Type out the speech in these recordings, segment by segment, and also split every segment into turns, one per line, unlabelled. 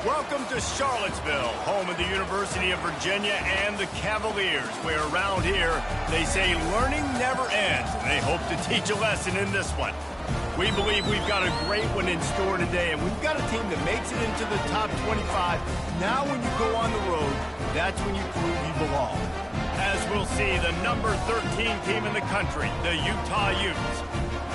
Welcome to Charlottesville, home of the University of Virginia and the Cavaliers, where around here they say learning never ends, and they hope to teach a lesson in this one. We believe we've got a great one in store today, and we've got a team that makes it into the top 25. Now when you go on the road, that's when you prove you belong. As we'll see, the number 13 team in the country, the Utah Utes,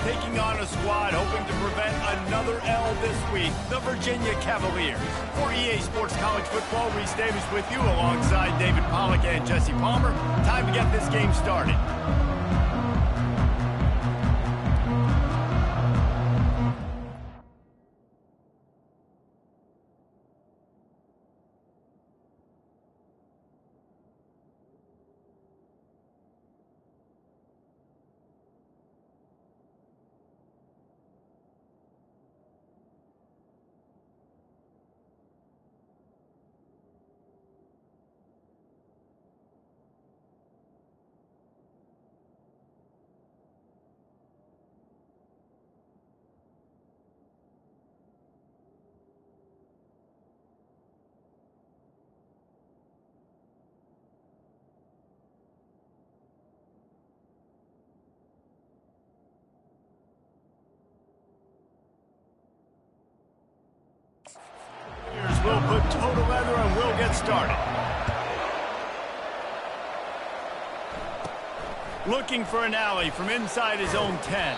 taking on a squad hoping to prevent another L this week, the Virginia Cavaliers. For EA Sports College Football, Reese Davis with you alongside David Pollack and Jesse Palmer. Time to get this game started. We'll put total leather and we'll get started. Looking for an alley from inside his own 10.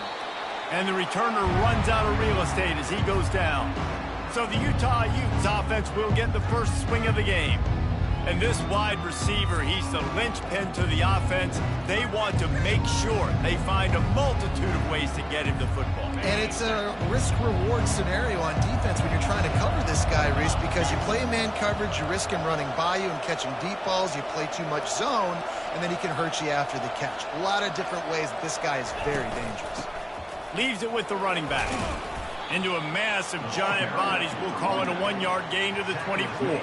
And the returner runs out of real estate as he goes down. So the Utah Utes offense will get the first swing of the game. And this wide receiver, he's the linchpin to the offense. They want to make sure they find a multitude of ways to get him the football.
And it's a risk-reward scenario on defense when you're trying to cover this guy, Reese, because you play man coverage, you risk him running by you and catching deep balls. You play too much zone, and then he can hurt you after the catch. A lot of different ways that this guy is very dangerous.
Leaves it with the running back. Into a mass of giant bodies, we'll call it a 1-yard gain to the 24.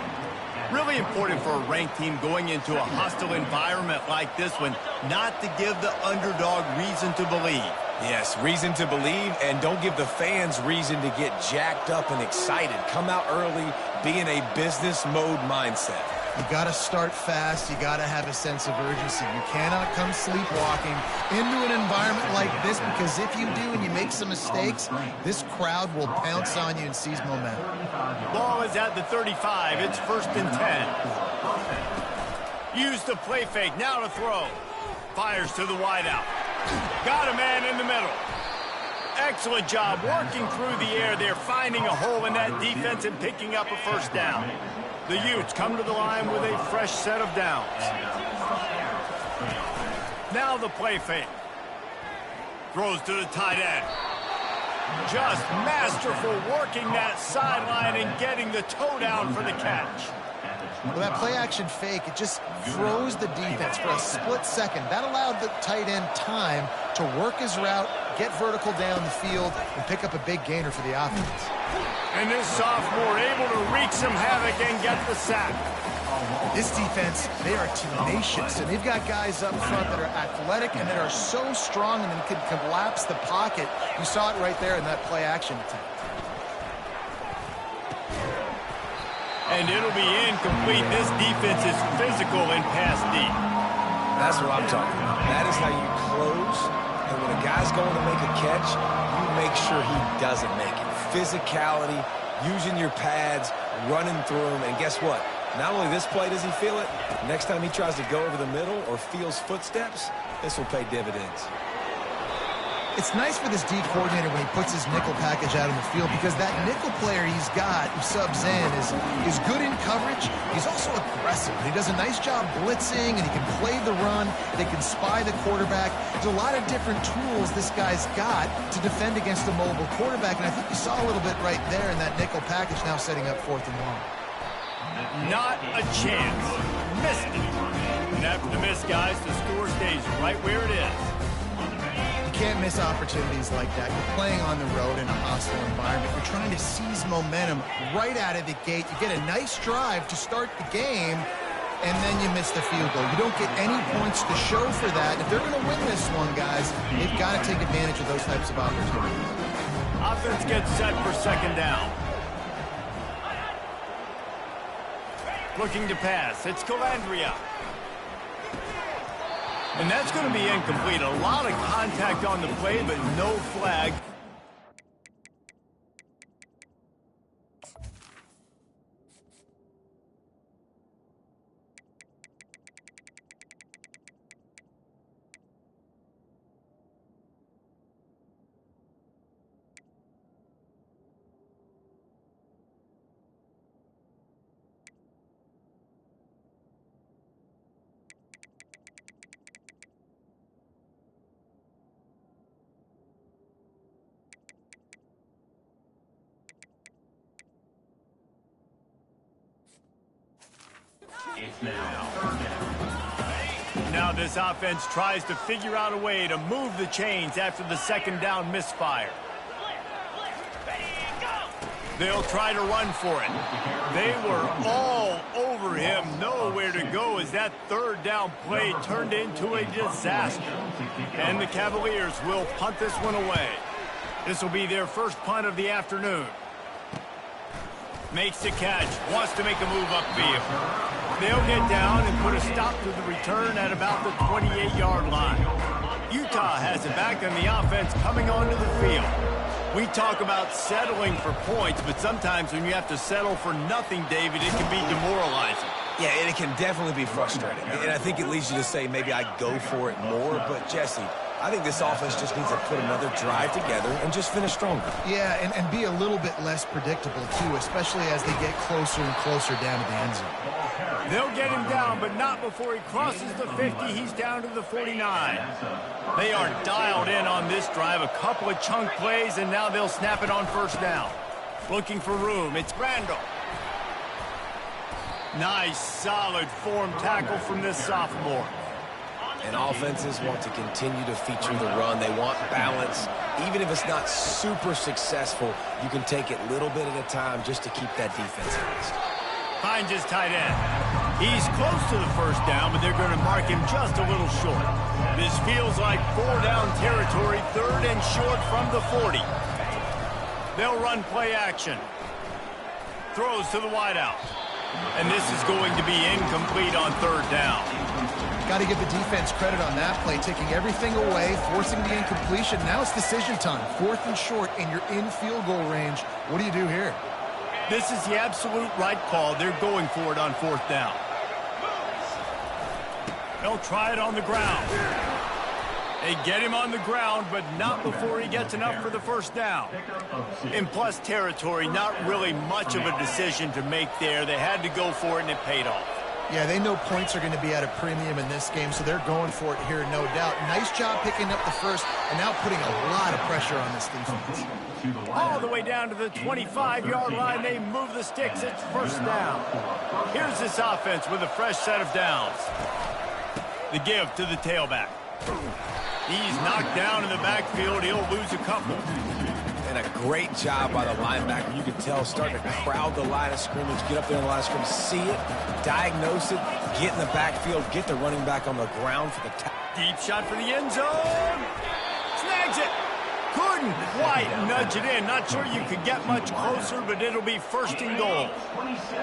Really important for a ranked team going into a hostile environment like this one, not to give the underdog reason to believe.
Yes, reason to believe, and don't give the fans reason to get jacked up and excited. Come out early, be in a business mode mindset.
You got to start fast. You got to have a sense of urgency. You cannot come sleepwalking into an environment like this, because if you do and you make some mistakes, this crowd will pounce on you and seize momentum.
Ball is at the 35. It's 1st and 10. Use the play fake. Now to throw. Fires to the wideout. Got a man in the middle. Excellent job working through the air there, finding a hole in that defense and picking up a first down. The Utes come to the line with a fresh set of downs. Now the play fake. Throws to the tight end. Just masterful working that sideline and getting the toe down for the catch.
Well, that play-action fake, it just froze the defense for a split second. That allowed the tight end time to work his route, get vertical down the field, and pick up a big gainer for the offense.
And this sophomore able to wreak some havoc and get the sack.
This defense, they are tenacious, and they've got guys up front that are athletic and that are so strong and then can collapse the pocket. You saw it right there in that play-action attempt.
And it'll be incomplete. This defense is physical and pass deep.
That's what I'm talking about. That is how you close. And when a guy's going to make a catch, you make sure he doesn't make it. Physicality, using your pads, running through them. And guess what? Not only this play does he feel it, next time he tries to go over the middle or feels footsteps, this will pay dividends.
It's nice for this D coordinator when he puts his nickel package out in the field, because that nickel player he's got who subs in is good in coverage. He's also aggressive. He does a nice job blitzing, and he can play the run. They can spy the quarterback. There's a lot of different tools this guy's got to defend against a mobile quarterback, and I think you saw a little bit right there in that nickel package, now setting up 4th and long.
Not a chance. Missed it. And after the miss, guys, the score stays right where it is.
You can't miss opportunities like that. You're playing on the road in a hostile environment. You're trying to seize momentum right out of the gate. You get a nice drive to start the game, and then you miss the field goal. You don't get any points to show for that. If they're going to win this one, guys, they've got to take advantage of those types of opportunities.
Offense gets set for 2nd down. Looking to pass. It's Calandria. And that's going to be incomplete. A lot of contact on the play, but no flag. Now this offense tries to figure out a way to move the chains after the second down misfire. They'll try to run for it. They were all over him, nowhere to go as that third down play turned into a disaster. And the Cavaliers will punt this one away. This will be their first punt of the afternoon. Makes the catch, wants to make a move upfield. They'll get down and put a stop to the return at about the 28-yard line. Utah has it back on the offense coming onto the field. We talk about settling for points, but sometimes when you have to settle for nothing, David, it can be demoralizing.
Yeah, and it can definitely be frustrating. And I think it leads you to say maybe I go for it more. But, Jesse, I think this offense just needs to put another drive together and just finish stronger.
Yeah, and be a little bit less predictable, too, especially as they get closer and closer down to the end zone.
They'll get him down, but not before he crosses the 50. He's down to the 49. They are dialed in on this drive. A couple of chunk plays, and now they'll snap it on first down. Looking for room. It's Randall. Nice, solid form tackle from this sophomore.
And offenses want to continue to feature the run. They want balance. Even if it's not super successful, you can take it little bit at a time just to keep that defense honest.
Finds his tight end. He's close to the first down, but they're going to mark him just a little short. This feels like 4-down territory, third and short from the 40. They'll run play action. Throws to the wideout. And this is going to be incomplete on third down.
Got to give the defense credit on that play, taking everything away, forcing the incompletion. Now it's decision time. Fourth and short, and you're in field goal range. What do you do here?
This is the absolute right call. They're going for it on fourth down. They'll try it on the ground. They get him on the ground, but not before he gets enough for the first down. In plus territory, not really much of a decision to make there. They had to go for it, and it paid off.
Yeah, they know points are going to be at a premium in this game, so they're going for it here, no doubt. Nice job picking up the first, and now putting a lot of pressure on this defense.
All the way down to the 25-yard line, they move the sticks. It's first down. Here's this offense with a fresh set of downs. The give to the tailback. He's knocked down in the backfield. He'll lose a couple.
And a great job by the linebacker. You can tell starting to crowd the line of scrimmage, get up there in the line of scrimmage, see it, diagnose it, get in the backfield, get the running back on the ground for the tackle.
Deep shot for the end zone. Snags it. Couldn't quite nudge it in. Not sure you could get much closer, but it'll be first and goal.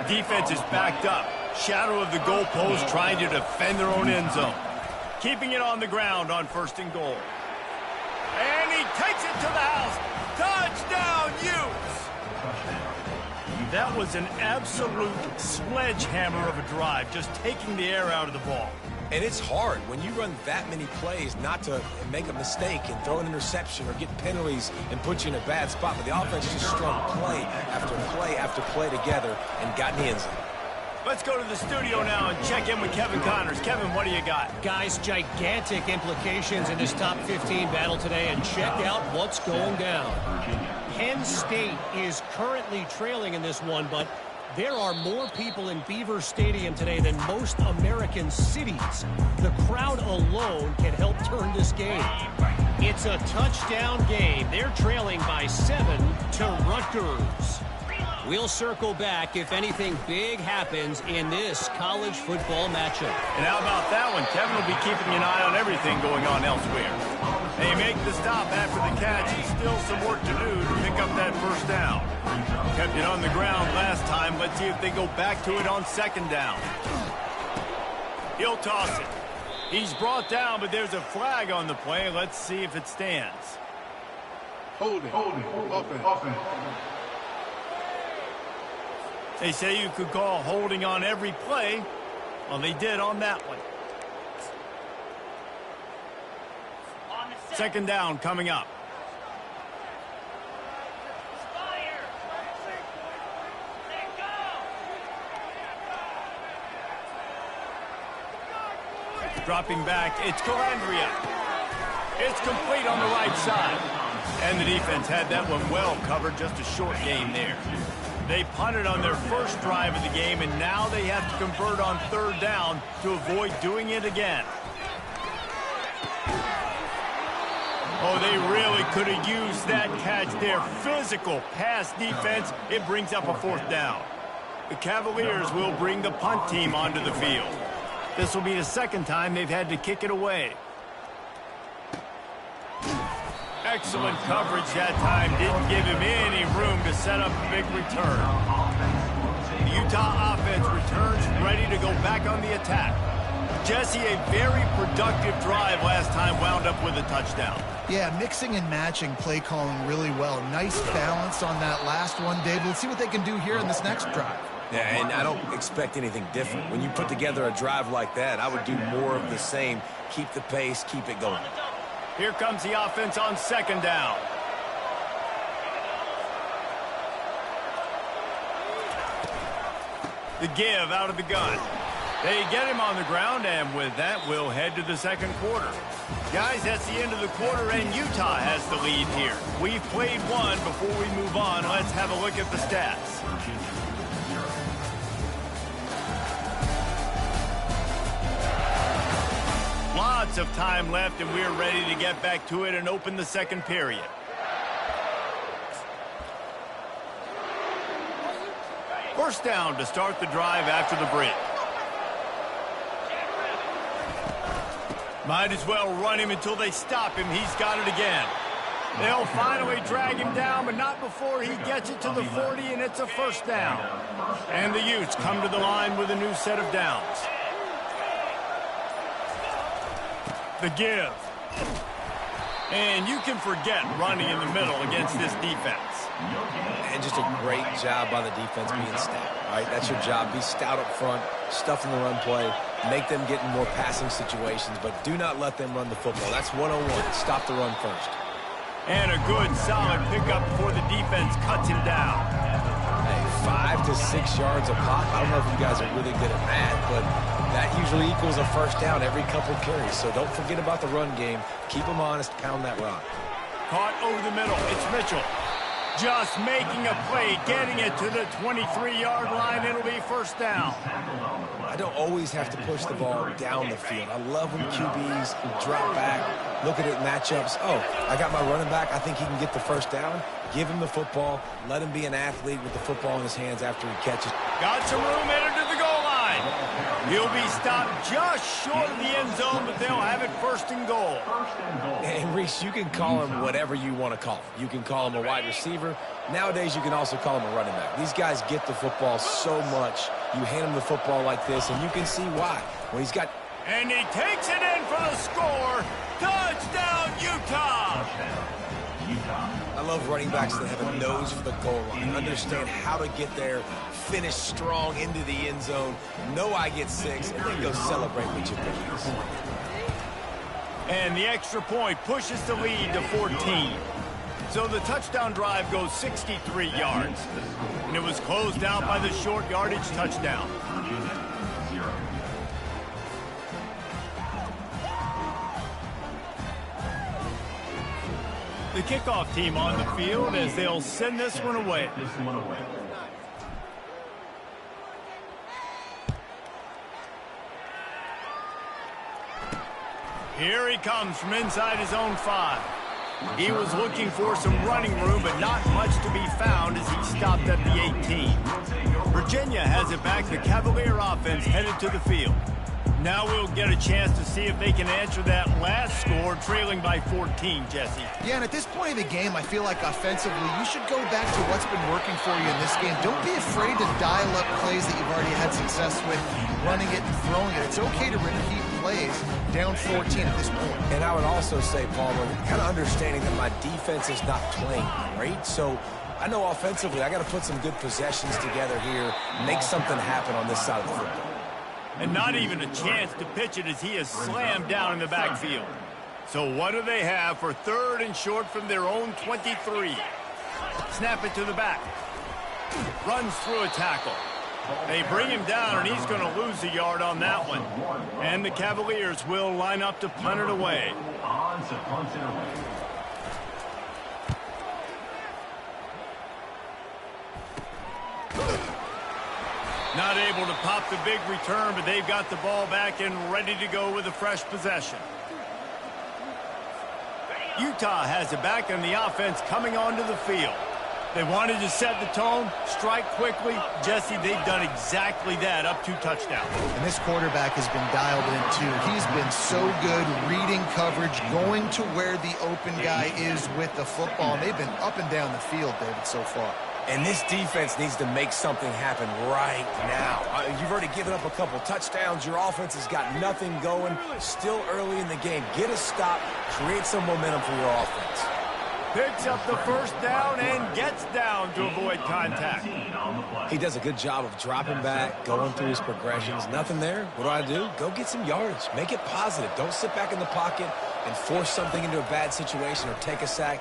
Defense is backed up. Shadow of the goalpost trying to defend their own end zone. Keeping it on the ground on first and goal. And he takes it to the house. Touchdown, Utes! That was an absolute sledgehammer of a drive, just taking the air out of the ball.
And it's hard when you run that many plays not to make a mistake and throw an interception or get penalties and put you in a bad spot. But the offense just strung play after play after play together and got in the end zone.
Let's go to the studio now and check in with Kevin Connors. Kevin, what do you got?
Guys, gigantic implications in this top 15 battle today, and check out what's going down. Penn State is currently trailing in this one, but there are more people in Beaver Stadium today than most American cities. The crowd alone can help turn this game. It's a touchdown game. They're trailing by 7 to Rutgers. We'll circle back if anything big happens in this college football matchup.
And how about that one? Kevin will be keeping an eye on everything going on elsewhere. They make the stop after the catch, and still some work to do to pick up that first down. Kept it on the ground last time. Let's see if they go back to it on second down. He'll toss it. He's brought down, but there's a flag on the play. Let's see if it stands.
Holding. Offense.
They say you could call holding on every play. Well, they did on that one. Second down coming up. Dropping back, it's Calandria. It's complete on the right side. And the defense had that one well covered, just a short game there. They punted on their first drive of the game, and now they have to convert on third down to avoid doing it again. Oh, they really could have used that catch there. Physical pass defense. It brings up a fourth down. The Cavaliers will bring the punt team onto the field. This will be the second time they've had to kick it away. Excellent coverage that time. Didn't give him any room to set up a big return. The Utah offense returns ready to go back on the attack. Jesse, a very productive drive last time, wound up with a touchdown.
Yeah, mixing and matching play calling really well. Nice balance on that last one, Dave. Let's see what they can do here in this next drive.
Yeah, and I don't expect anything different. When you put together a drive like that, I would do more of the same. Keep the pace, keep it going.
Here comes the offense on second down. The give out of the gun. They get him on the ground, and with that, we'll head to the second quarter. Guys, that's the end of the quarter, and Utah has the lead here. We've played one. Before we move on, let's have a look at the stats. Lots of time left, and we're ready to get back to it and open the second period. First down to start the drive after the break. Might as well run him until they stop him. He's got it again. They'll finally drag him down, but not before he gets it to the 40, and it's a first down. And the Utes come to the line with a new set of downs. The give. And you can forget running in the middle against this defense.
And just a great job by the defense being stout. All right, that's your job. Be stout up front, stuff in the run play, make them get in more passing situations, but do not let them run the football. That's 101. Stop the run first.
And a good, solid pickup before the defense cuts him down.
Hey, 5 to 6 yards a pop. I don't know if you guys are really good at math, but that usually equals a first down every couple carries. So don't forget about the run game. Keep them honest. Pound that rock.
Caught over the middle. It's Mitchell. Just making a play, getting it to the 23-yard line. It'll be first down.
I don't always have to push the ball down the field. I love when QBs drop back, look at it matchups. Oh, I got my running back. I think he can get the first down. Give him the football. Let him be an athlete with the football in his hands after he catches.
Got some room headed to the goal line. He'll be stopped just short of the end zone, but they'll have it first and goal.
And Reese, you can call him whatever you want to call him. You can call him a wide receiver. Nowadays, you can also call him a running back. These guys get the football so much. You hand him the football like this, and you can see why. When he's got...
And he takes it in for the score. Touchdown, Utah!
I love running backs that have a nose for the goal line, understand how to get there, finish strong into the end zone, know I get 6, and then go celebrate with your buddies.
And the extra point pushes the lead to 14. So the touchdown drive goes 63 yards. And it was closed out by the short yardage touchdown. The kickoff team on the field as they'll send this one away. Here he comes from inside his own 5. He was looking for some running room, but not much to be found as he stopped at the 18. Virginia has it back. The Cavalier offense headed to the field. Now we'll get a chance to see if they can answer that last score, trailing by 14, Jesse.
Yeah, and at this point in the game, I feel like offensively, you should go back to what's been working for you in this game. Don't be afraid to dial up plays that you've already had success with, running it and throwing it. It's okay to repeat plays down 14 at this point.
And I would also say, Palmer, kind of understanding that my defense is not playing great, so I know offensively I got to put some good possessions together here, make something happen on this side of the football.
And not even a chance to pitch it as he is slammed down in the backfield. So what do they have for 3rd and short from their own 23? Snap it to the back. Runs through a tackle. They bring him down, and he's going to lose a yard on that one. And the Cavaliers will line up to punt it away. Not able to pop the big return, but they've got the ball back and ready to go with a fresh possession. Utah has it back, and the offense coming onto the field. They wanted to set the tone, strike quickly. Jesse, they've done exactly that, up 2 touchdowns.
And this quarterback has been dialed in, too. He's been so good reading coverage, going to where the open guy is with the football. And they've been up and down the field, David, so far.
And this defense needs to make something happen right now. You've already given up a couple touchdowns. Your offense has got nothing going. Still early in the game. Get a stop. Create some momentum for your offense.
Picks up the first down and gets down to avoid contact.
He does a good job of dropping back, going through his progressions. Nothing there. What do? Go get some yardage. Make it positive. Don't sit back in the pocket and force something into a bad situation or take a sack.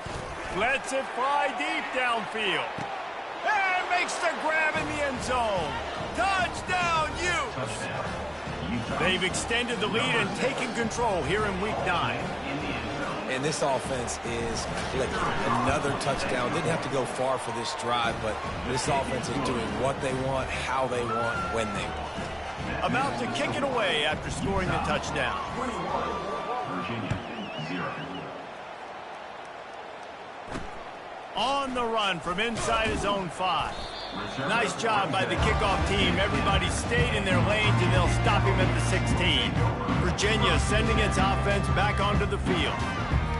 Lets it fly deep downfield. And makes the grab in the end zone. Touchdown, Utes! They've extended the lead and taken control here in Week 9.
And this offense is clicking. Another touchdown. Didn't have to go far for this drive, but this offense is doing what they want, how they want, when they want.
About to kick it away after scoring the touchdown. On the run from inside his own 5. Nice job by the kickoff team. Everybody stayed in their lanes, and they'll stop him at the 16. Virginia sending its offense back onto the field.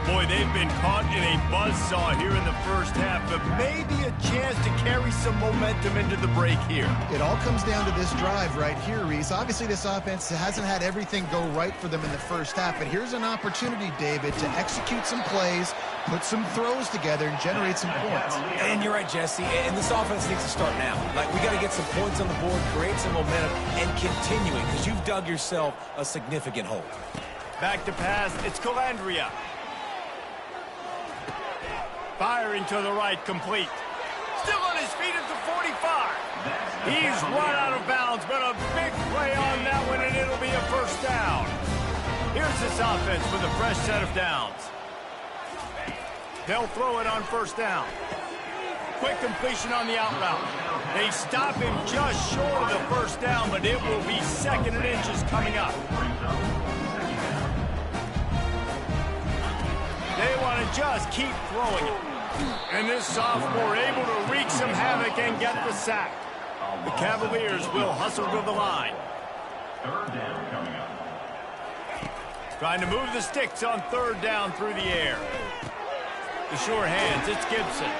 Boy, they've been caught in a buzzsaw here in the first half, but maybe a chance to carry some momentum into the break here.
It all comes down to this drive right here, Reese. Obviously, this offense hasn't had everything go right for them in the first half, but here's an opportunity, David, to execute some plays, put some throws together, and generate some points.
And you're right, Jesse, and this offense needs to start now. Like, we got to get some points on the board, create some momentum, and continuing, because you've dug yourself a significant hole.
Back to pass, it's Calandria. Firing to the right, complete. Still on his feet at the 45. He's run out of bounds, but a big play on that one, and it'll be a first down. Here's this offense with a fresh set of downs. They'll throw it on first down. Quick completion on the out route. They stop him just short of the first down, but it will be 2nd and inches coming up. They want to just keep throwing it. And this sophomore able to wreak some havoc and get the sack. The Cavaliers will hustle to the line.
3rd down coming up.
Trying to move the sticks on 3rd down through the air. The sure hands, it's Gibson.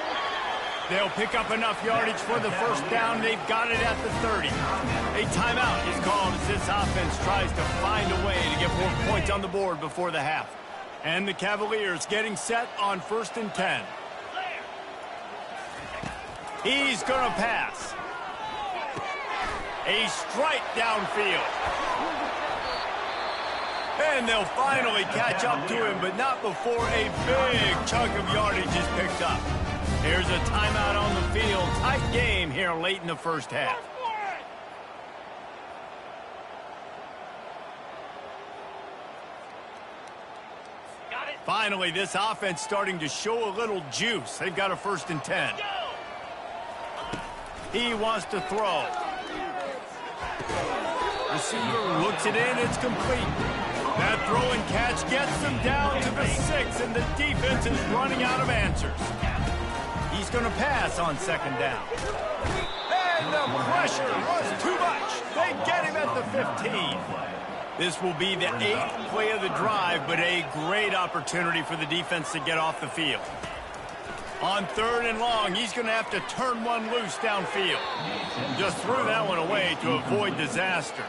They'll pick up enough yardage for the first down. They've got it at the 30. A timeout is called as this offense tries to find a way to get more points on the board before the half. And the Cavaliers getting set on 1st and 10. He's going to pass. A strike downfield. And they'll finally catch up to him, but not before a big chunk of yardage is picked up. Here's a timeout on the field. Tight game here late in the first half. Finally, this offense starting to show a little juice. They've got a 1st and 10. He wants to throw. Receiver looks it in. It's complete. That throw and catch gets them down to the 6, and the defense is running out of answers. He's going to pass on 2nd down. And And the pressure was too much. They get him at the 15. This will be the 8th play of the drive, but a great opportunity for the defense to get off the field. On 3rd and long, he's going to have to turn one loose downfield. Just threw that one away to avoid disaster.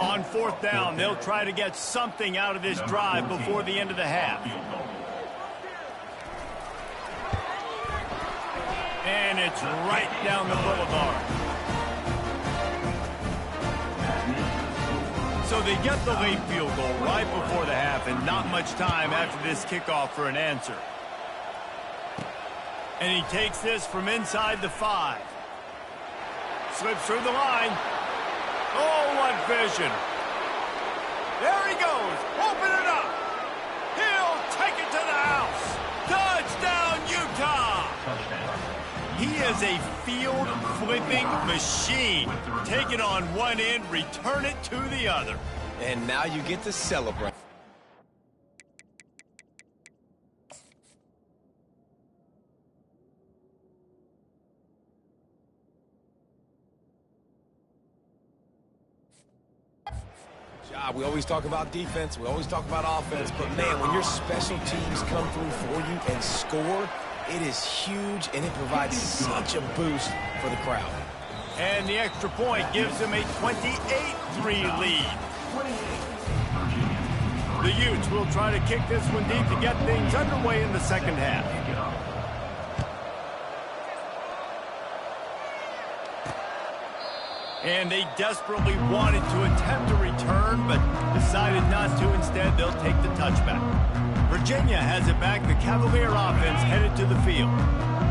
On 4th down, they'll try to get something out of this drive before the end of the half. And it's right down the boulevard. So they get the late field goal right before the half, and not much time after this kickoff for an answer. And he takes this from inside the 5. Slips through the line. Oh, what vision. There he goes. Open it up. He'll take it to the house. Touchdown, Utah. He is a field-flipping machine. Take it on one end, return it to the other.
And now you get to celebrate. We always talk about defense, we always talk about offense, but man, when your special teams come through for you and score, it is huge, and it provides such a boost for the crowd.
And the extra point gives them a 28-3 lead. The Utes will try to kick this one deep to get things underway in the second half. And they desperately wanted to attempt a return, but decided not to. Instead, they'll take the touchback. Virginia has it back. The Cavalier offense headed to the field.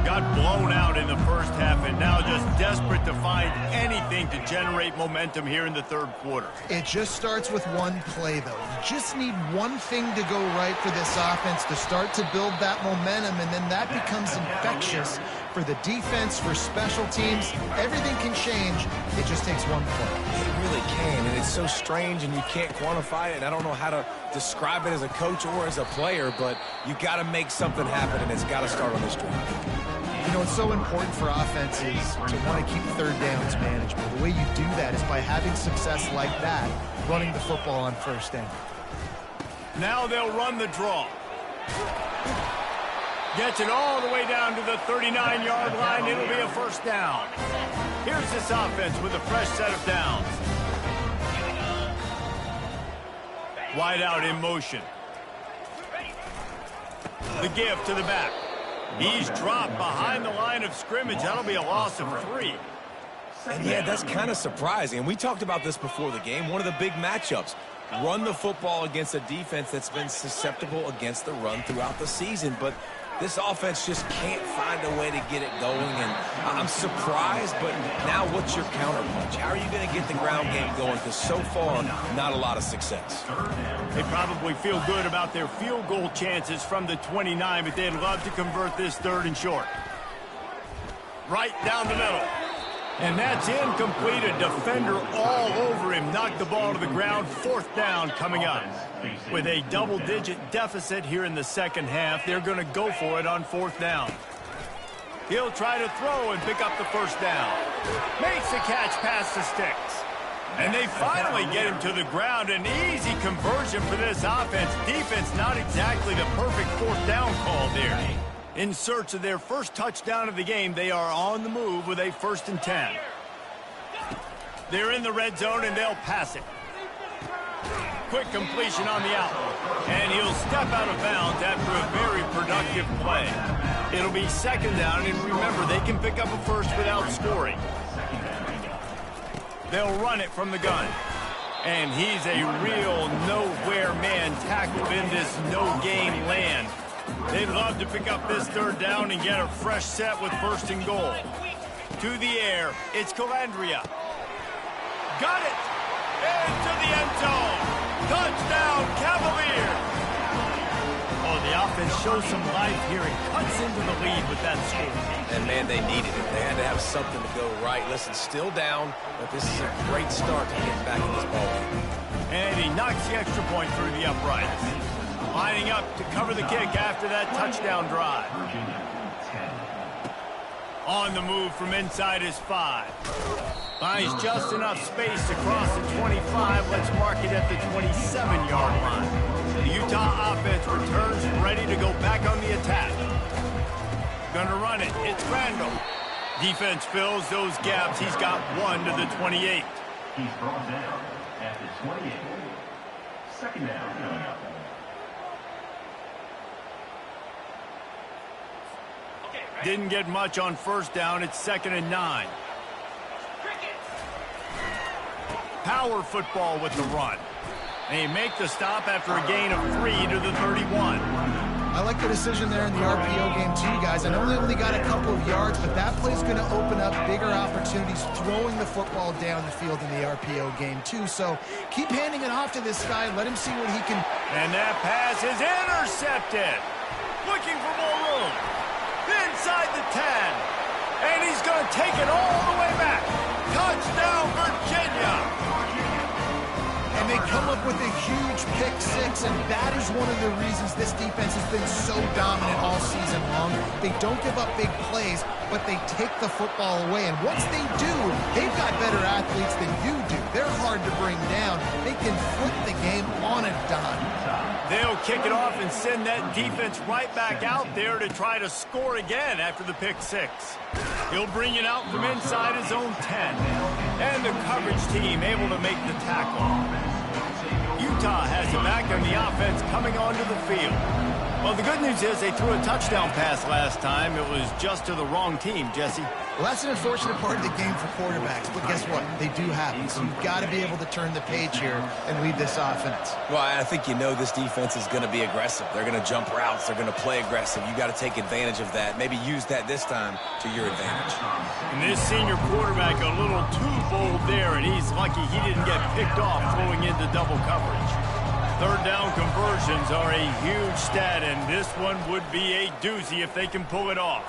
Got blown out in the first half, and now just desperate to find anything to generate momentum here in the 3rd quarter.
It just starts with one play, though. You just need one thing to go right for this offense to start to build that momentum, and then that becomes infectious for the defense, for special teams. Everything can change. It just takes one play.
It really can, and it's so strange, and you can't quantify it. I don't know how to describe it as a coach or as a player, but you got to make something happen, and it's got to start on this drive.
You know, it's so important for offenses to want to keep 3rd downs manageable. The way you do that is by having success like that, running the football on 1st down.
Now they'll run the draw. Gets it all the way down to the 39-yard line. It'll be a 1st down. Here's this offense with a fresh set of downs. Wide out in motion. The give to the back. He's dropped behind the line of scrimmage. That'll be a loss of 3.
And yeah, that's kind of surprising. And we talked about this before the game. One of the big matchups. Run the football against a defense that's been susceptible against the run throughout the season. But this offense just can't find a way to get it going. And I'm surprised, but now what's your counterpunch? How are you going to get the ground game going? Because so far, not a lot of success.
They probably feel good about their field goal chances from the 29, but they'd love to convert this 3rd and short. Right down the middle. And that's incomplete. A defender all over him. Knocked the ball to the ground. 4th down coming up. With a double-digit deficit here in the second half, they're going to go for it on 4th down. He'll try to throw and pick up the 1st down. Makes the catch past the sticks. And they finally get him to the ground. An easy conversion for this offense. Defense not exactly the perfect 4th down call there. In search of their first touchdown of the game, they are on the move with a 1st and 10. They're in the red zone, and they'll pass it. Quick completion on the out. And he'll step out of bounds after a very productive play. It'll be 2nd down, and remember, they can pick up a 1st without scoring. They'll run it from the gun. And he's a real nowhere man tackled in this no-gain land. They'd love to pick up this 3rd down and get a fresh set with 1st and goal. To the air, it's Calandria. Got it! Into the end zone. Touchdown, Cavaliers! Oh, the offense shows some life here and cuts into the lead with that score.
And, man, they needed it. They had to have something to go right. Listen, still down, but this is a great start to get back in this ballgame.
And he knocks the extra point through the uprights. Lining up to cover the kick after that touchdown drive. On the move from inside his 5. Finds just enough space to cross the 25. Let's mark it at the 27-yard line. The Utah offense returns ready to go back on the attack. Gonna run it. It's Randall. Defense fills those gaps. He's got 1 to the 28.
He's brought down at the 28. Second down coming up.
Didn't get much on first down. It's 2nd and 9. Power football with the run. They make the stop after a gain of 3 to the 31.
I like the decision there in the RPO game too, guys. I know they only got a couple of yards, but that play's going to open up bigger opportunities throwing the football down the field in the RPO game too. So keep handing it off to this guy. Let him see what he can.
And that pass is intercepted. Looking for more room. Inside the 10. And he's going to take it all the way back. Touchdown, Virginia.
And they come up with a huge pick 6, and that is one of the reasons this defense has been so dominant all season long. They don't give up big plays, but they take the football away. And once they do, they've got better athletes than you do. They're hard to bring down. They can flip the game on a dime.
They'll kick it off and send that defense right back out there to try to score again after the pick 6. He'll bring it out from inside his own 10. And the coverage team able to make the tackle. Utah has it back on the offense coming onto the field. Well, the good news is they threw a touchdown pass last time. It was just to the wrong team, Jesse.
Well, that's an unfortunate part of the game for quarterbacks, but guess what? They do happen, so you've got to be able to turn the page here and lead this offense.
Well, I think you know this defense is going to be aggressive. They're going to jump routes. They're going to play aggressive. You got to take advantage of that. Maybe use that this time to your advantage.
And this senior quarterback a little too bold there, and he's lucky he didn't get picked off throwing into double coverage. Third down conversions are a huge stat, and this one would be a doozy if they can pull it off.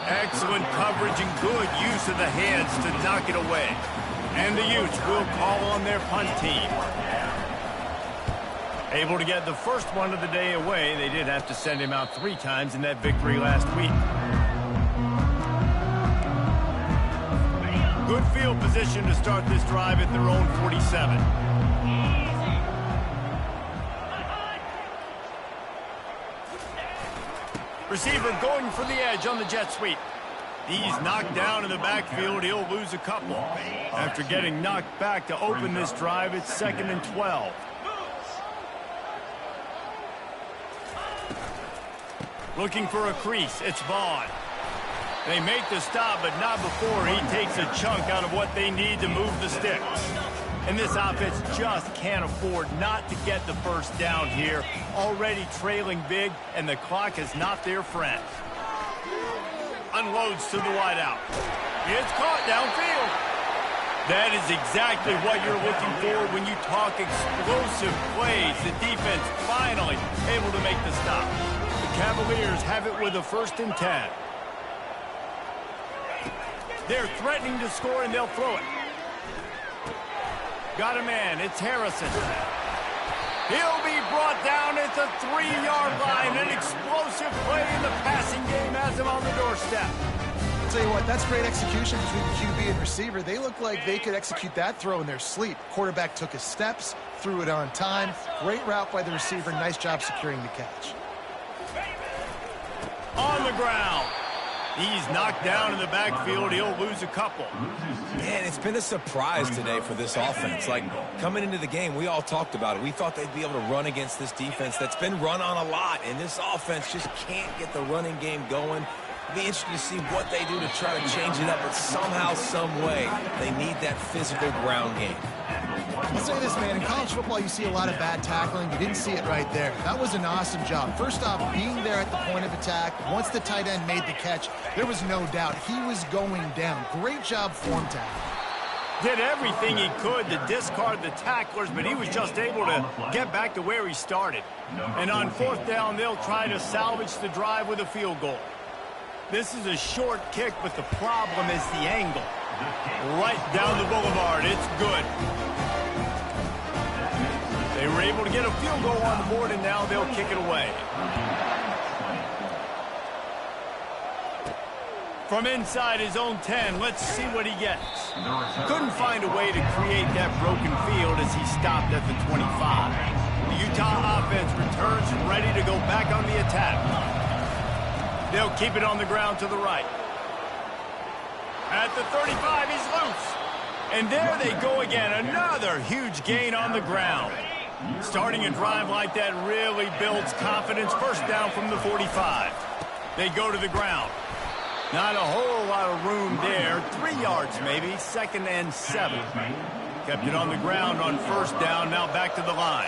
Excellent coverage and good use of the hands to knock it away. And the Utes will call on their punt team. Able to get the first one of the day away. They did have to send him out 3 times in that victory last week. Good field position to start this drive at their own 47. Receiver going for the edge on the jet sweep. He's knocked down in the backfield. He'll lose a couple. After getting knocked back to open this drive, it's 2nd and 12. Looking for a crease. It's Vaughn. They make the stop, but not before he takes a chunk out of what they need to move the sticks. And this offense just can't afford not to get the first down here. Already trailing big, and the clock is not their friend. Unloads to the wideout. It's caught downfield. That is exactly what you're looking for when you talk explosive plays. The defense finally able to make the stop. The Cavaliers have it with a 1st and 10. They're threatening to score, and they'll throw it. Got a man. It's Harrison. He'll be brought down at the 3-yard line. An explosive play in the passing game has him on the doorstep.
I'll tell you what, that's great execution between QB and receiver. They look like they could execute that throw in their sleep. Quarterback took his steps, threw it on time. Great route by the receiver. Nice job securing the catch.
On the ground. He's knocked down in the backfield. He'll lose a couple.
Man, it's been a surprise today for this offense. Like, coming into the game, we all talked about it. We thought they'd be able to run against this defense that's been run on a lot, and this offense just can't get the running game going. It'll be interesting to see what they do to try to change it up, but somehow, some way, they need that physical ground game.
I'll say this, man. In college football, you see a lot of bad tackling. You didn't see it right there. That was an awesome job. First off, being there at the point of attack. Once the tight end made the catch, there was no doubt he was going down. Great job form tackle.
Did everything he could to discard the tacklers, but he was just able to get back to where he started. And on 4th down, they'll try to salvage the drive with a field goal. This is a short kick, but the problem is the angle. Right down the boulevard. It's good. They were able to get a field goal on the board, and now they'll kick it away. From inside his own 10, let's see what he gets. Couldn't find a way to create that broken field as he stopped at the 25. The Utah offense returns ready to go back on the attack. They'll keep it on the ground to the right. At the 35, he's loose. And there they go again, another huge gain on the ground. Starting a drive like that really builds confidence. First down from the 45. They go to the ground. Not a whole lot of room there. 3 yards maybe, 2nd and 7. Kept it on the ground on first down, now back to the line.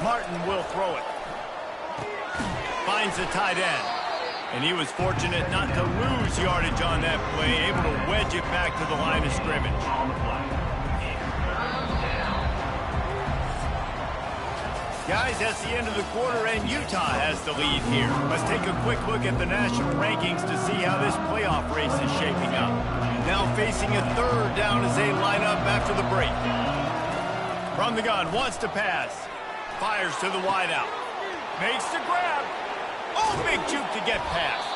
Martin will throw it. Finds the tight end. And he was fortunate not to lose yardage on that play, able to wedge it back to the line of scrimmage. Guys, that's the end of the quarter, and Utah has the lead here. Let's take a quick look at the national rankings to see how this playoff race is shaping up. Now facing a 3rd down as they line up after the break. From the gun, wants to pass. Fires to the wideout. Makes the grab. Oh, big juke to get past.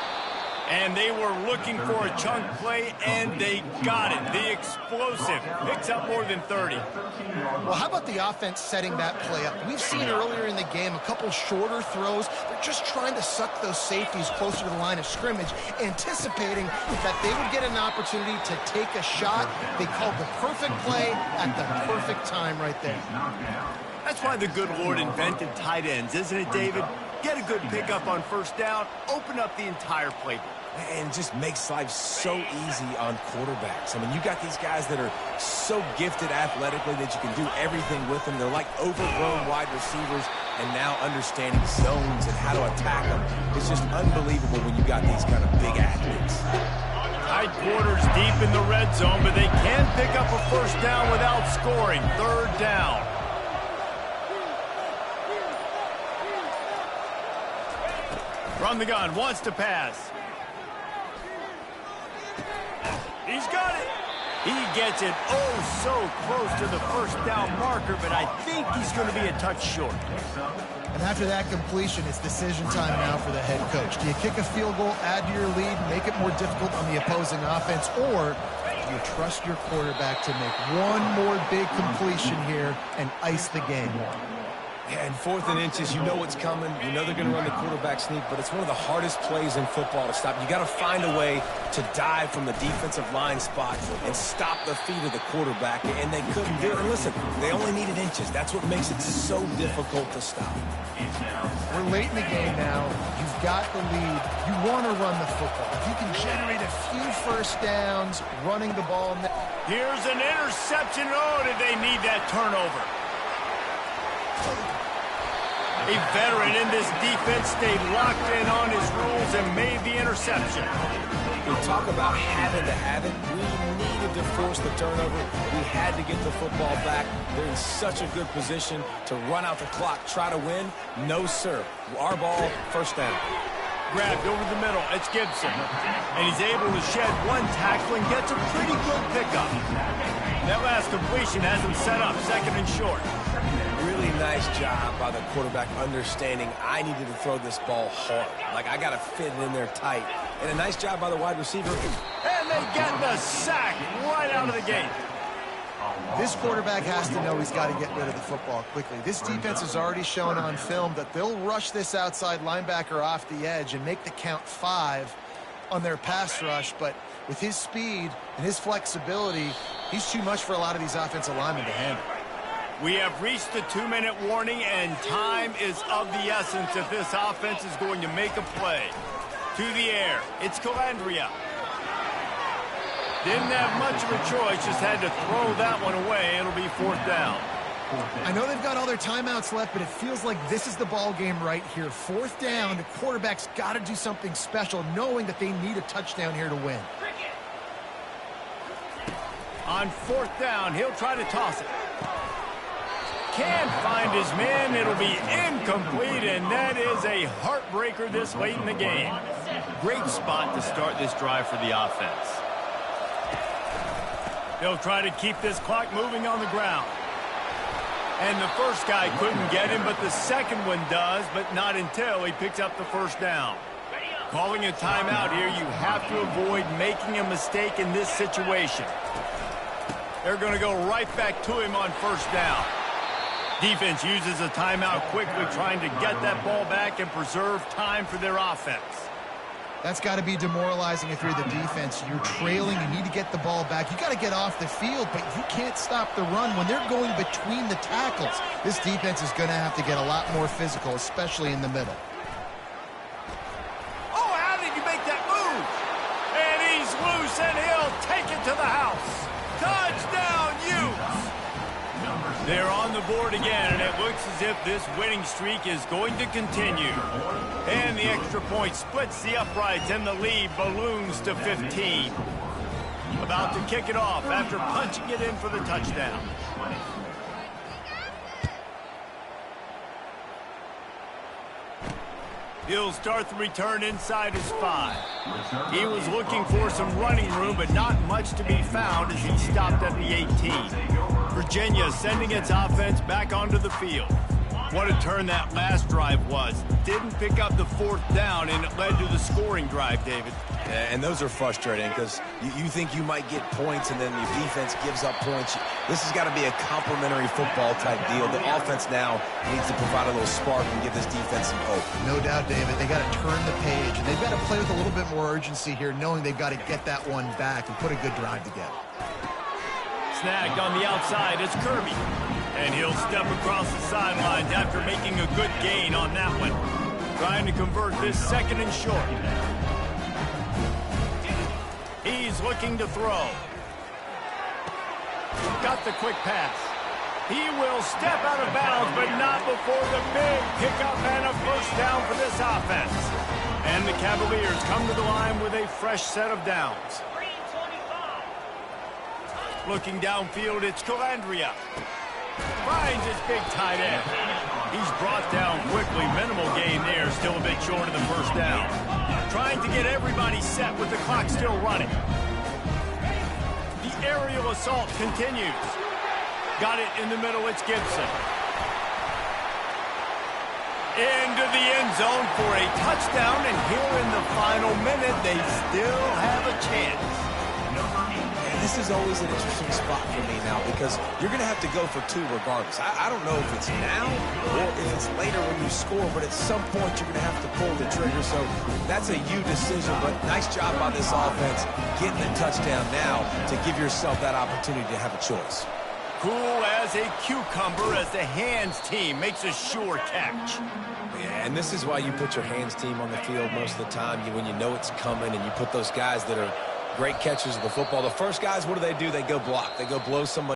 And they were looking for a chunk play, and they got it. The explosive picks up more than 30.
Well, how about the offense setting that play up? We've seen earlier in the game a couple shorter throws. They're just trying to suck those safeties closer to the line of scrimmage, anticipating that they would get an opportunity to take a shot. They called the perfect play at the perfect time right there.
That's why the good Lord invented tight ends, isn't it, David? Get a good pickup on first down, open up the entire playbook.
And just makes life so easy on quarterbacks. I mean, you got these guys that are so gifted athletically that you can do everything with them. They're like overgrown wide receivers, and now understanding zones and how to attack them. It's just unbelievable when you got these kind of big athletes.
Tight quarters deep in the red zone, but they can pick up a first down without scoring. 3rd down. From the gun, wants to pass. He's got it. He gets it oh so close to the first down marker, but I think he's going to be a touch short.
And after that completion, it's decision time now for the head coach. Do you kick a field goal, add to your lead, make it more difficult on the opposing offense, or do you trust your quarterback to make one more big completion here and ice the game?
And 4th and inches, you know what's coming. You know they're going to run the quarterback sneak, but it's one of the hardest plays in football to stop. You got to find a way to dive from the defensive line spot and stop the feet of the quarterback, and they couldn't do it. And listen, they only needed inches. That's what makes it so difficult to stop.
We're late in the game now. You've got the lead. You want to run the football. If you can generate a few first downs running the ball.
Here's an interception. Oh, did they need that turnover? A veteran in this defense stayed locked in on his rules and made the interception.
We talk about having to have it. We needed to force the turnover. We had to get the football back. They're in such a good position to run out the clock, try to win. No, sir. Our ball, first down.
Grabbed over the middle. It's Gibson. And he's able to shed one tackle and gets a pretty good pickup. That last completion has him set up 2nd and short.
Really nice job by the quarterback understanding I needed to throw this ball hard. Like, I got to fit it in there tight. And a nice job by the wide receiver.
And they get the sack right out of the gate.
This quarterback has to know he's got to get rid of the football quickly. This defense has already shown on film that they'll rush this outside linebacker off the edge and make the count 5 on their pass rush. But with his speed and his flexibility, he's too much for a lot of these offensive linemen to handle.
We have reached the 2-minute warning, and time is of the essence if this offense is going to make a play. To the air, it's Calandria. Didn't have much of a choice, just had to throw that one away. It'll be 4th down.
I know they've got all their timeouts left, but it feels like this is the ball game right here. 4th down, the quarterback's got to do something special, knowing that they need a touchdown here to win.
On 4th down, he'll try to toss it. Can't find his man. It'll be incomplete, and that is a heartbreaker this late in the game. Great spot to start this drive for the offense. They'll try to keep this clock moving on the ground. And the first guy couldn't get him, but the second one does, but not until he picks up the first down. Calling a timeout here, you have to avoid making a mistake in this situation. They're going to go right back to him on first down. Defense uses a timeout quickly, trying to get that ball back and preserve time for their offense.
That's got to be demoralizing if you're the defense. You're trailing, you need to get the ball back. You got to get off the field, but you can't stop the run when they're going between the tackles. This defense is going to have to get a lot more physical, especially in the middle.
Oh, how did you make that move? And he's loose, and he'll take it to the house. Touchdown, Utes! They're on the board again, and it looks as if this winning streak is going to continue. And the extra point splits the uprights, and the lead balloons to 15. About to kick it off after punching it in for the touchdown. He'll start the return inside his 5. He was looking for some running room, but not much to be found as he stopped at the 18. Virginia sending its offense back onto the field. What a turn that last drive was. Didn't pick up the 4th down, and it led to the scoring drive, David.
And those are frustrating because you think you might get points and then your defense gives up points. This has got to be a complementary football type deal. The offense now needs to provide a little spark and give this defense some hope.
No doubt, David. They got to turn the page, and they've got to play with a little bit more urgency here, knowing they've got to get that one back and put a good drive together.
Snagged on the outside is Kirby. And he'll step across the sidelines after making a good gain on that one. Trying to convert this 2nd and short. He's looking to throw. Got the quick pass. He will step out of bounds, but not before the big pickup and a first down for this offense. And the Cavaliers come to the line with a fresh set of downs. Looking downfield, it's Calandria. Finds his big tight end. He's brought down quickly. Minimal gain there. Still a bit short of the first down. Trying to get everybody set with the clock still running. The aerial assault continues. Got it in the middle. It's Gibson. Into the end zone for a touchdown. And here in the final minute, they still have a chance.
This is always an interesting spot for me now because you're going to have to go for 2 regardless. I don't know if it's now or if it's later when you score, but at some point you're going to have to pull the trigger. So that's a you decision, but nice job by this offense getting the touchdown now to give yourself that opportunity to have a choice.
Cool as a cucumber as the hands team makes a sure catch.
Yeah, and this is why you put your hands team on the field most of the time when you know it's coming, and you put those guys that are great catchers of the football. The first guys, what do? They go block. They go blow somebody